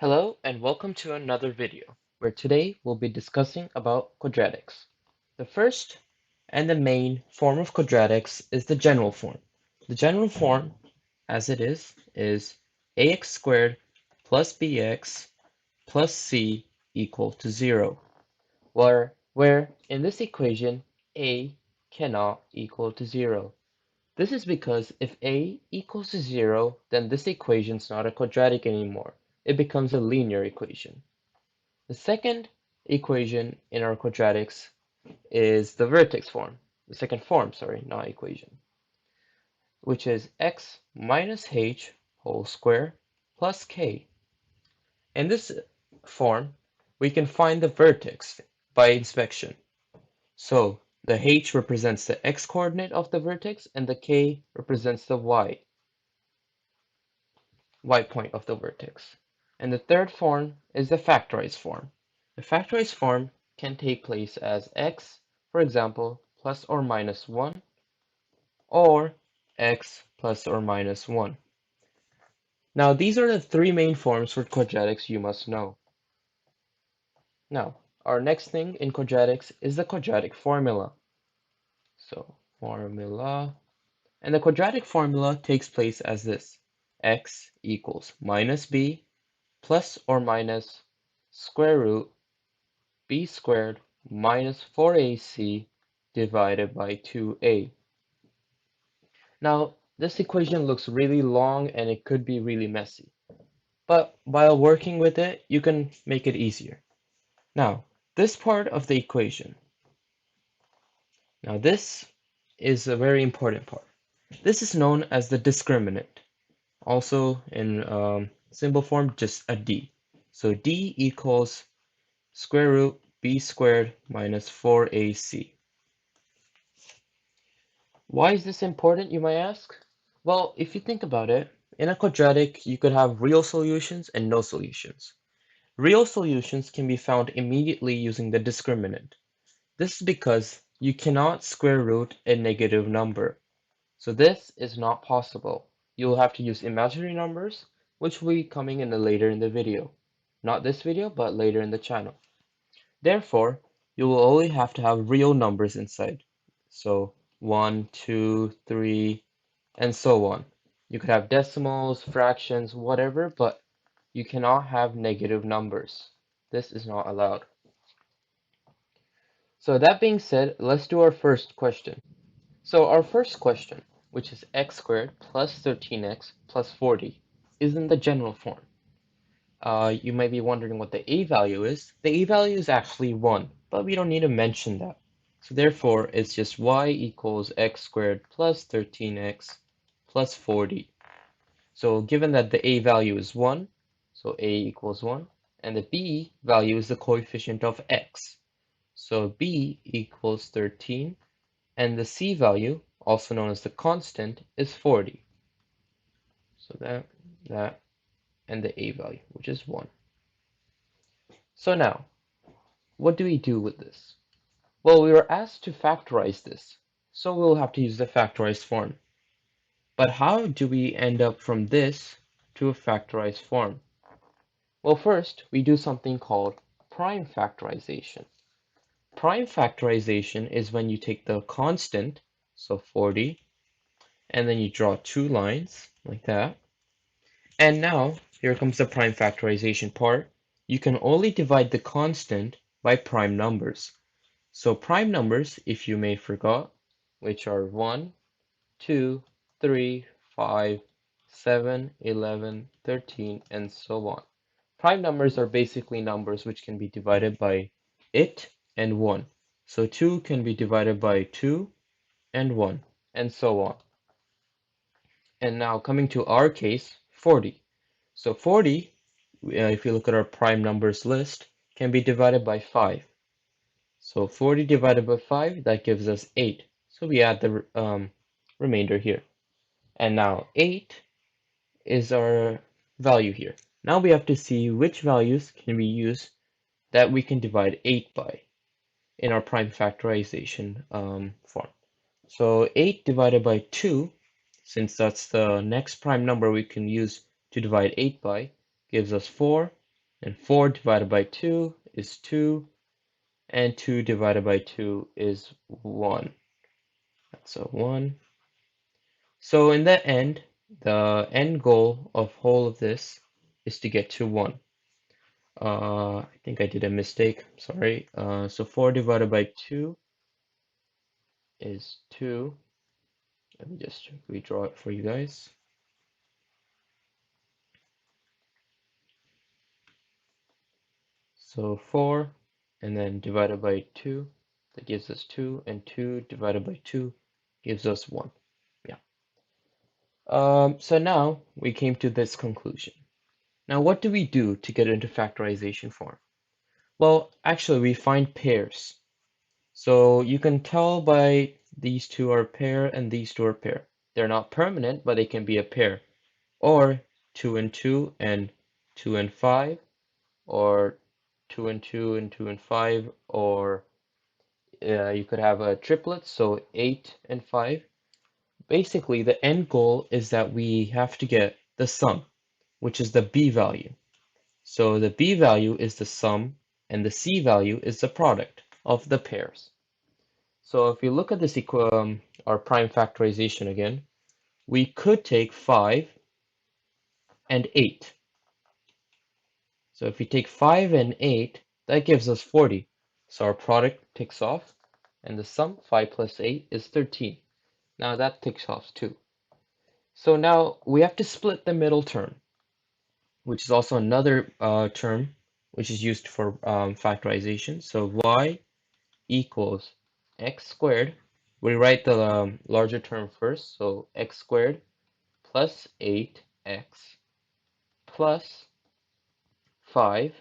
Hello and welcome to another video, where today we'll be discussing about quadratics. The first and the main form of quadratics is the general form. The general form, as it is ax squared plus bx plus c equal to 0, where in this equation a cannot equal to 0. This is because if a equals to 0, then this equation is not a quadratic anymore. It becomes a linear equation. The second equation in our quadratics is the vertex form. The second form, sorry, not equation, which is x minus h whole square plus k. In this form, we can find the vertex by inspection. So the h represents the x-coordinate of the vertex and the k represents the y point of the vertex. And the third form is the factorized form. The factorized form can take place as x, for example, plus or minus 1, or x plus or minus 1. Now, these are the three main forms for quadratics you must know. Now, our next thing in quadratics is the quadratic formula. So, formula. And the quadratic formula takes place as this. X equals minus b plus or minus square root b squared minus 4ac divided by 2a. Now, this equation looks really long and it could be really messy, but while working with it, you can make it easier. Now, this part of the equation. Now, this is a very important part. This is known as the discriminant. Also in symbol form, just a d. So d equals square root b squared minus 4ac. Why is this important, you might ask? Well, if you think about it, in a quadratic, you could have real solutions and no solutions. Real solutions can be found immediately using the discriminant. This is because you cannot square root a negative number. So this is not possible. You'll have to use imaginary numbers, which will be coming in later in the video. Not this video, but later in the channel. Therefore, you will only have to have real numbers inside. So 1, 2, 3, and so on. You could have decimals, fractions, whatever, but you cannot have negative numbers. This is not allowed. So that being said, let's do our first question. So our first question, which is x squared plus 13x plus 40, is in the general form. You might be wondering what the a value is. The a value is actually 1, but we don't need to mention that. So therefore, it's just y equals x squared plus 13x plus 40. So given that the a value is 1, so a equals 1, and the b value is the coefficient of x. So b equals 13, and the c value, also known as the constant, is 40. So that, and the a value, which is 1. So now, what do we do with this? Well, we were asked to factorize this, so we'll have to use the factorized form. But how do we end up from this to a factorized form? Well, first, we do something called prime factorization. Prime factorization is when you take the constant, so 40, and then you draw two lines like that. And now, here comes the prime factorization part. You can only divide the constant by prime numbers. So prime numbers, if you may forgot, which are 1, 2, 3, 5, 7, 11, 13, and so on. Prime numbers are basically numbers which can be divided by it and 1. So 2 can be divided by 2 and 1, and so on. And now coming to our case, 40. So 40, if you look at our prime numbers list, can be divided by 5. So 40 divided by 5, that gives us 8. So we add the remainder here. And now 8 is our value here. Now we have to see which values can we use that we can divide 8 by in our prime factorization form. So 8 divided by 2, since that's the next prime number we can use to divide 8 by, gives us 4. and 4 divided by 2 is 2, and 2 divided by 2 is 1. That's a 1. So in the end goal of whole of this is to get to 1. I think I did a mistake, sorry. So 4 divided by 2 is 2. Let me just redraw it for you guys. So 4 and then divided by 2, that gives us 2, and 2 divided by 2 gives us 1. Yeah. So now we came to this conclusion. Now what do we do to get into factorization form? Well, actually we find pairs. So you can tell by these two are a pair and these two are a pair. They're not permanent, but they can be a pair. Or 2 and 2 and 2 and 5, or 2 and 2 and 2 and 5, or you could have a triplet, so 8 and 5. Basically, the end goal is that we have to get the sum, which is the B value. So the B value is the sum, and the C value is the product of the pairs. So if you look at this our prime factorization again, we could take 5 and 8. So if we take 5 and 8, that gives us 40. So our product ticks off, and the sum, 5 plus 8, is 13. Now that ticks off too. So now we have to split the middle term, which is also another term which is used for factorization. So y equals x squared. We write the larger term first, so x squared plus 8x plus 5x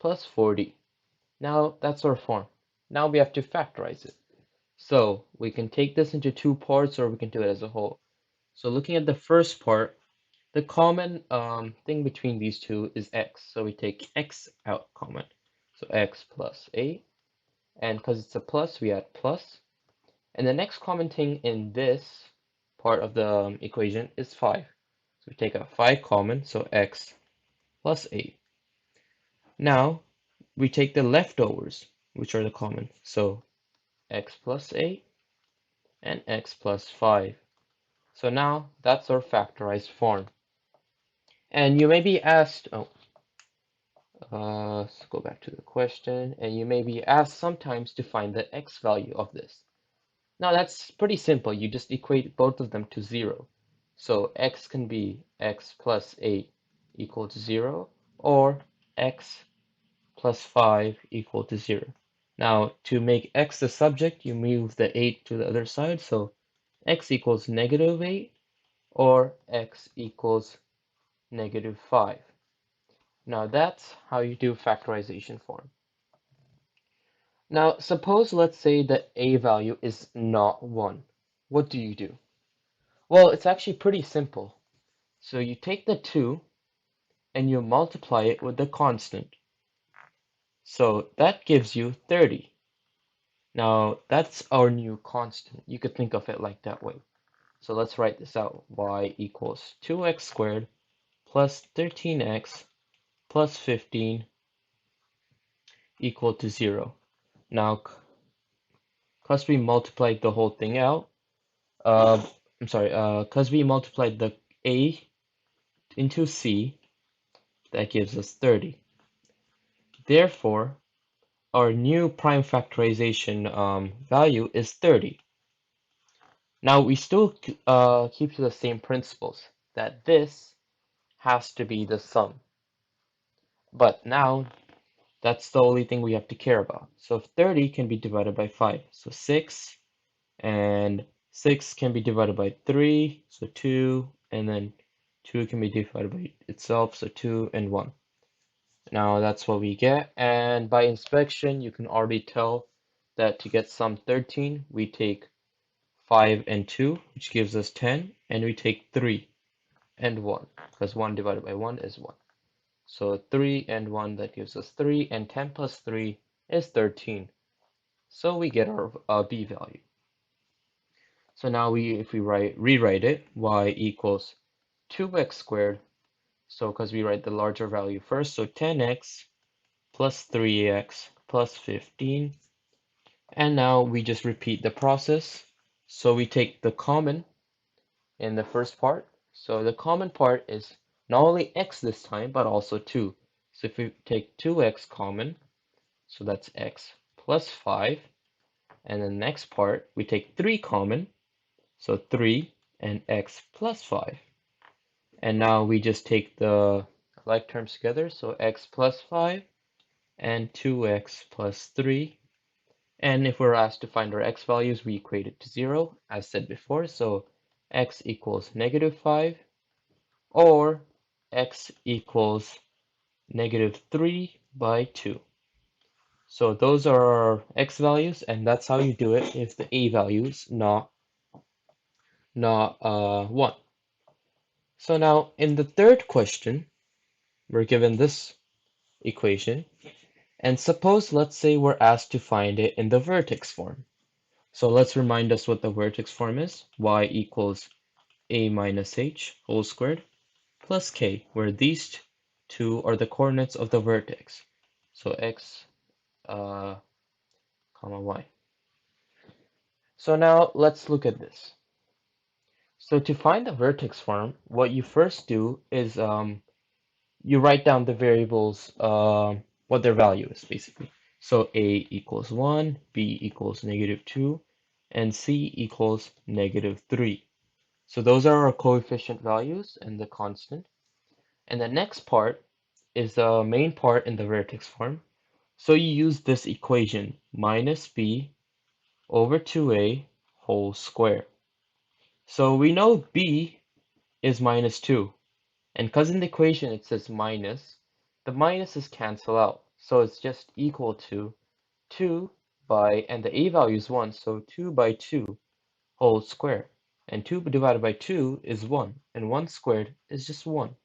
plus 40. Now that's our form. Now we have to factorize it. So we can take this into two parts, or we can do it as a whole. So looking at the first part, the common thing between these two is x. So we take x out common. So x plus 8. And because it's a plus, we add plus. And the next common thing in this part of the equation is 5. So we take out 5 common, so x plus 8. Now we take the leftovers, which are the common. So x plus 8 and x plus 5. So now that's our factorized form. And you may be asked, let's go back to the question, and you may be asked sometimes to find the x value of this. Now that's pretty simple. You just equate both of them to 0. So x can be x plus 8 equal to 0, or x plus 5 equal to 0. Now to make x the subject, you move the 8 to the other side, so x equals negative 8, or x equals negative 5. Now that's how you do factorization form. Now suppose, let's say that a value is not 1. What do you do? Well, it's actually pretty simple. So you take the 2 and you multiply it with the constant. So that gives you 30. Now that's our new constant. You could think of it like that way. So let's write this out. Y equals 2x squared plus 13x plus 15 equal to 0. Now, because we multiplied the whole thing out, because we multiplied the a into c, that gives us 30. Therefore, our new prime factorization value is 30. Now we still keep to the same principles, that this has to be the sum. But now that's the only thing we have to care about. So 30 can be divided by 5, so 6, and 6 can be divided by 3, so 2, and then 2 can be divided by itself, so 2 and 1. Now that's what we get, and by inspection you can already tell that to get sum 13 we take 5 and 2, which gives us 10, and we take 3 and 1, because 1 divided by 1 is 1. So 3 and 1, that gives us 3, and 10 plus 3 is 13. So we get our b value. So now if we rewrite it, y equals 2x squared So because we write the larger value first, so 10x plus 3x plus 15. And now we just repeat the process. So we take the common in the first part. So the common part is not only x this time, but also 2. So if we take 2x common, so that's x plus 5. And the next part, we take 3 common, so 3 and x plus 5. And now we just take the like terms together, so x plus 5 and 2x plus 3. And if we're asked to find our x values, we equate it to 0, as said before. So x equals -5, or x equals -3/2. So those are our x values, and that's how you do it if the a value is not 1. So now in the third question, we're given this equation, and suppose, let's say we're asked to find it in the vertex form. So let's remind us what the vertex form is. Y equals a minus h whole squared plus k, where these two are the coordinates of the vertex. So x, comma y. So now let's look at this. So to find the vertex form, what you first do is you write down the variables, what their value is basically. So a equals 1, b equals -2, and c equals -3. So those are our coefficient values and the constant. And the next part is the main part in the vertex form. So you use this equation, minus b over 2a whole square. So we know b is -2. And because in the equation it says minus, the minuses cancel out. So it's just equal to 2 by, and the a value is 1, so 2 by 2 whole square. And 2 divided by 2 is 1, and 1 squared is just 1.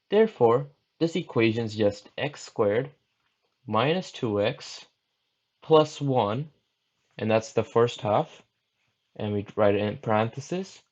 Therefore, this equation is just x squared minus 2x plus 1, and that's the first half, and we write it in parentheses,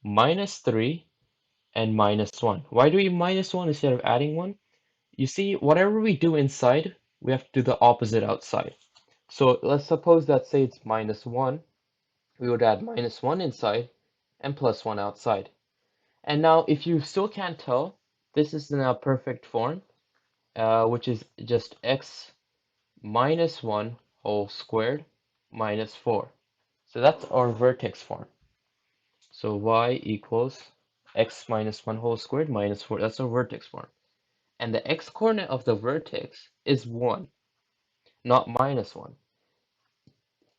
minus 3 and minus 1. Why do we minus 1 instead of adding 1? You see, whatever we do inside, we have to do the opposite outside. So let's suppose that, say it's minus 1, we would add minus 1 inside and plus 1 outside. And now if you still can't tell, this is in a perfect form, which is just x minus 1 whole squared minus 4. So that's our vertex form. So y equals x minus 1 whole squared minus 4. That's our vertex form. And the x-coordinate of the vertex is 1, not minus 1.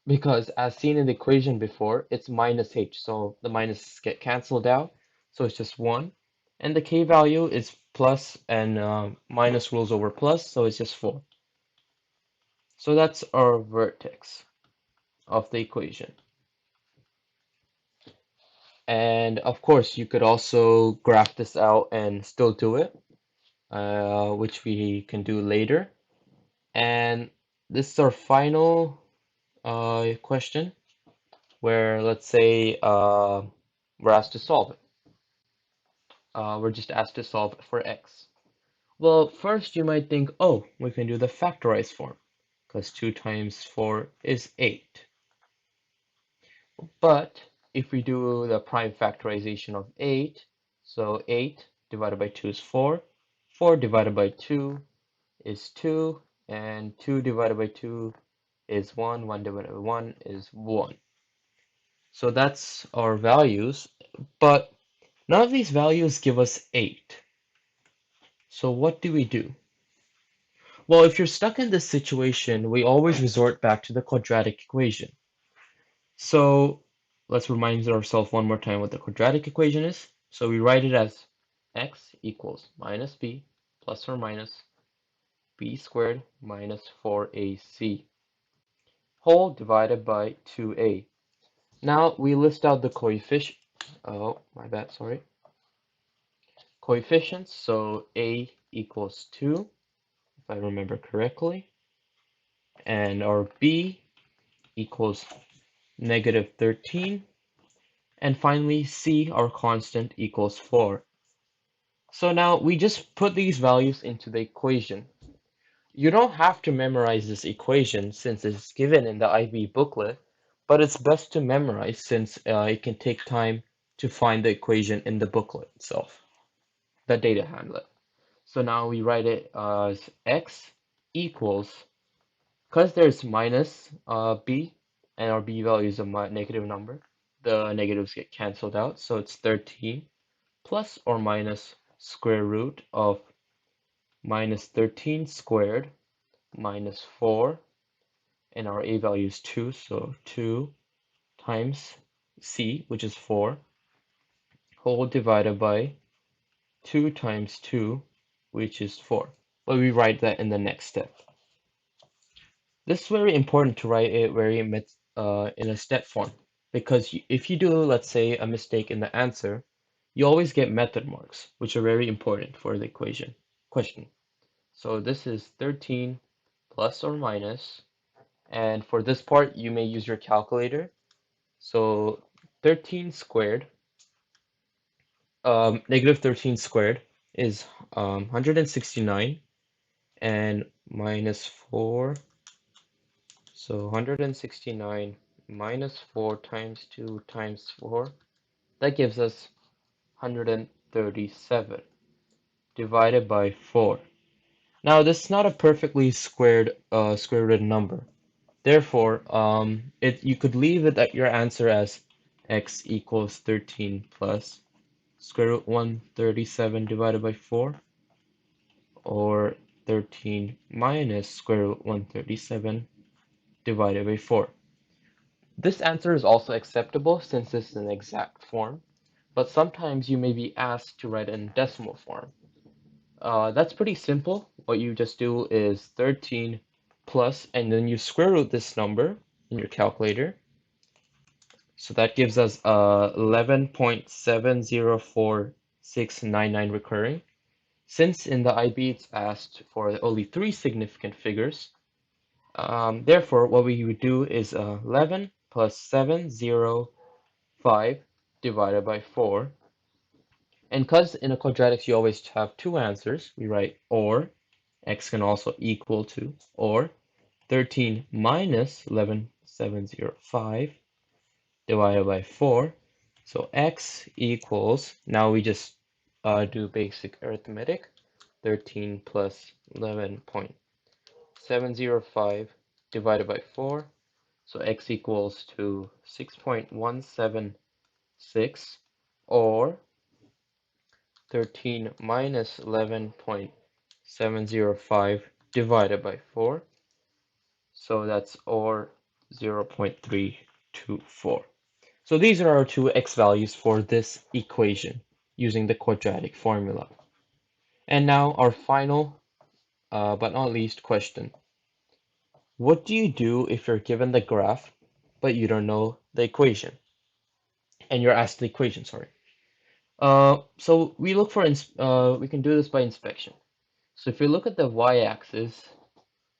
Because as seen in the equation before, it's minus h. So the minuses get canceled out. So it's just 1. And the k value is plus, and minus rules over plus, so it's just 4. So that's our vertex of the equation. And of course, you could also graph this out and still do it, which we can do later. And this is our final question, where let's say we're asked to solve it. We're just asked to solve it for x. Well, first you might think, oh, we can do the factorized form, because 2 times 4 is 8. But if we do the prime factorization of 8, so 8 divided by 2 is 4, 4 divided by 2 is 2, and 2 divided by 2 is 1, 1 divided by 1 is 1. So that's our values, but none of these values give us 8. So what do we do? Well, if you're stuck in this situation, we always resort back to the quadratic equation. So let's remind ourselves one more time what the quadratic equation is. So we write it as x equals minus b plus or minus b squared minus 4ac whole divided by 2a. Now we list out the coefficient. Oh, my bad, sorry. Coefficients, so a equals 2, if I remember correctly, and our b equals -13, and finally c, our constant, equals 4. So now we just put these values into the equation. You don't have to memorize this equation since it's given in the IB booklet, but it's best to memorize since it can take time to find the equation in the booklet itself, the data handler. So now we write it as x equals, because there's minus b, and our b value is a negative number, the negatives get canceled out, so it's 13 plus or minus square root of minus 13 squared minus 4, and our a value is 2, so 2 times c, which is 4, whole divided by 2 times 2, which is 4. But we write that in the next step. This is very important to write it in a step form, because if you do, let's say, a mistake in the answer, you always get method marks, which are very important for the question. So this is 13 plus or minus, and for this part, you may use your calculator. So 13 squared, negative 13 squared is 169, and minus 4, so 169 minus 4 times 2 times 4, that gives us 137 divided by 4. Now this is not a perfectly square root number. Therefore, you could leave it at your answer as x equals 13 plus square root 137 divided by 4, or 13 minus square root 137 divided by 4. This answer is also acceptable since this is an exact form, but sometimes you may be asked to write in decimal form. That's pretty simple. What you just do is 13 plus, and then you square root this number in your calculator. So that gives us 11.704699 recurring. Since in the IB it's asked for only 3 significant figures, therefore what we would do is 11 plus 705 divided by 4. And because in a quadratics you always have 2 answers, we write or, x can also equal to, or 13 minus 11,705 divided by 4. So x equals, now we just do basic arithmetic, 13 plus 11.705 divided by 4. So x equals to 6.176, or 13 minus 11.705 divided by 4. So that's or 0.324. So these are our two x values for this equation using the quadratic formula. And now our final, but not least question. What do you do if you're given the graph, but you don't know the equation? And you're asked the equation, sorry. So we look for, we can do this by inspection. So if we look at the y-axis,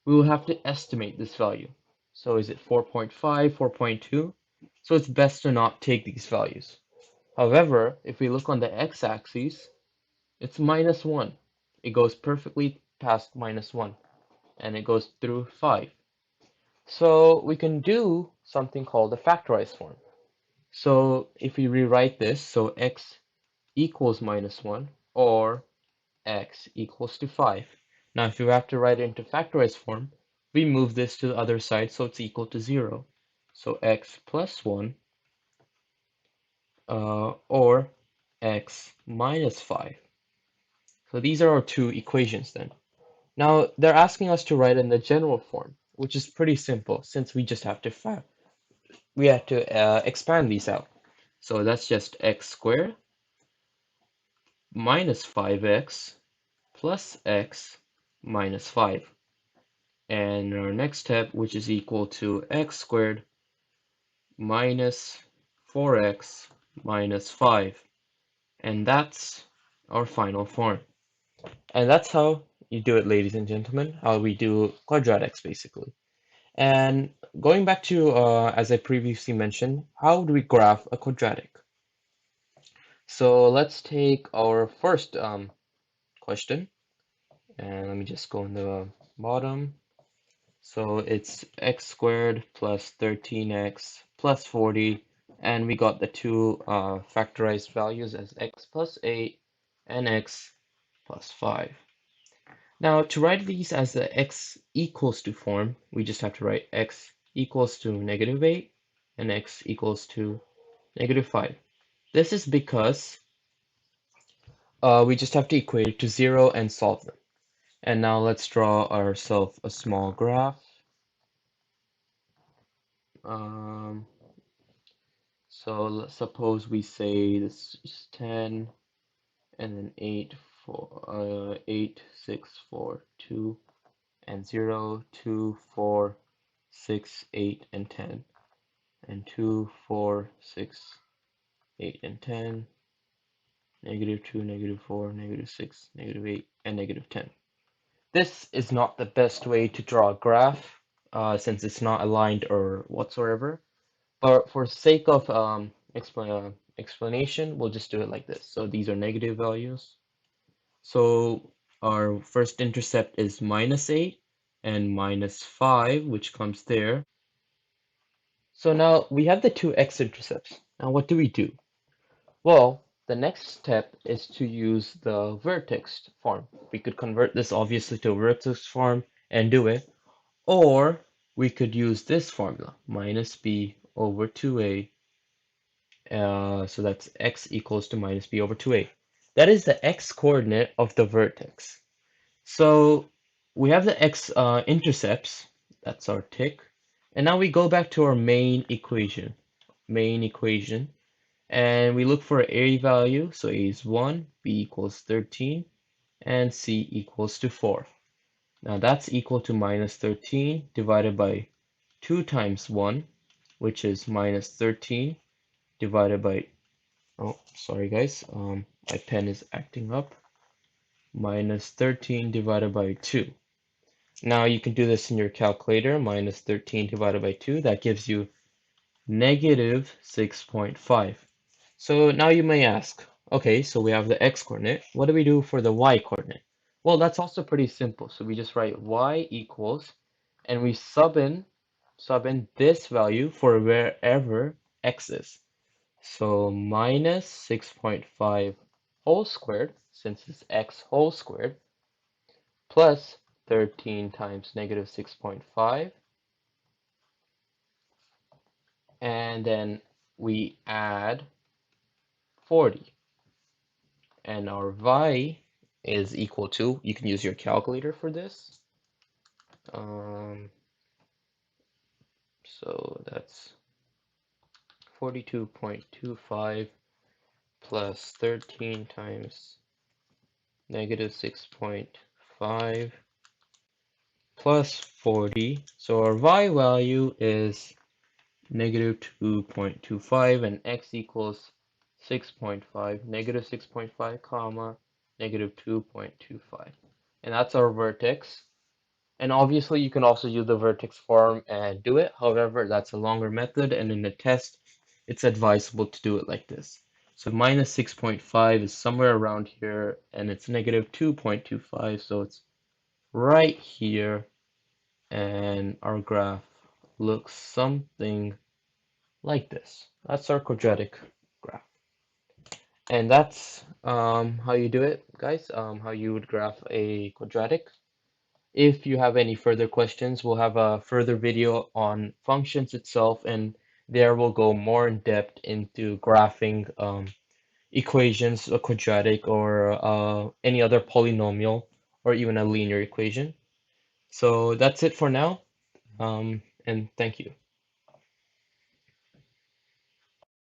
we will have to estimate this value. So is it 4.5, 4.2? So it's best to not take these values. However, if we look on the x-axis, it's minus 1. It goes perfectly past minus 1, and it goes through 5. So we can do something called a factorized form. So if we rewrite this, so x equals minus 1, or x equals to 5. Now if you have to write it into factorized form, we move this to the other side so it's equal to 0. So x plus 1, or x minus 5. So these are our two equations then. Now they're asking us to write in the general form, which is pretty simple since we just have to expand these out. So that's just x squared minus 5x plus x minus 5. And our next step, which is equal to x squared minus 4x minus 5. And that's our final form. And that's how you do it, ladies and gentlemen, how we do quadratics basically. And going back to, as I previously mentioned, how do we graph a quadratic? So let's take our first question. And let me just go in the bottom. So it's x squared plus 13x plus 40, and we got the two factorized values as x plus 8 and x plus 5. Now to write these as the x equals to form, we just have to write x equals to -8 and x equals to -5. This is because we just have to equate it to 0 and solve them. And now let's draw ourselves a small graph. Um, so let's suppose we say this is 10 and then 8, 6, 4, 2, and 0, 2, 4, 6, 8, and 10, and 2, 4, 6, 8, and 10, -2, -4, -6, -8, and -10. This is not the best way to draw a graph since it's not aligned or whatsoever. But for sake of explanation, we'll just do it like this. So these are negative values. So our first intercept is -8 and -5, which comes there. So now we have the two x-intercepts. Now what do we do? Well, the next step is to use the vertex form. We could convert this obviously to a vertex form and do it, or we could use this formula, minus b over 2a. So that's x equals to minus b over 2a. That is the x coordinate of the vertex. So we have the x intercepts, that's our tick, and now we go back to our main equation, and we look for a value. So a is 1, b equals 13, and c equals to 4. Now that's equal to minus 13 divided by 2 times 1, which is minus 13 divided by, oh, sorry guys, my pen is acting up, minus 13 divided by 2. Now you can do this in your calculator, minus 13 divided by 2, that gives you negative 6.5. So now you may ask, okay, so we have the x coordinate, what do we do for the y coordinate? Well, that's also pretty simple. So we just write y equals, and we sub in this value for wherever x is. So minus 6.5 whole squared, since it's x whole squared, plus 13 times negative 6.5, and then we add 40. And our y is equal to, you can use your calculator for this. So that's 42.25 plus 13 times negative 6.5 plus 40. So our y value is negative 2.25, and x equals 6.5, negative 6.5 comma negative 2.25. And that's our vertex. And obviously you can also use the vertex form and do it. However, that's a longer method, and in the test, it's advisable to do it like this. So minus 6.5 is somewhere around here, and it's negative 2.25, so it's right here, and our graph looks something like this. That's our quadratic graph. And that's how you do it, guys, how you would graph a quadratic. If you have any further questions, we'll have a further video on functions itself, and there we'll go more in depth into graphing equations, a quadratic, or any other polynomial, or even a linear equation. So that's it for now, and thank you.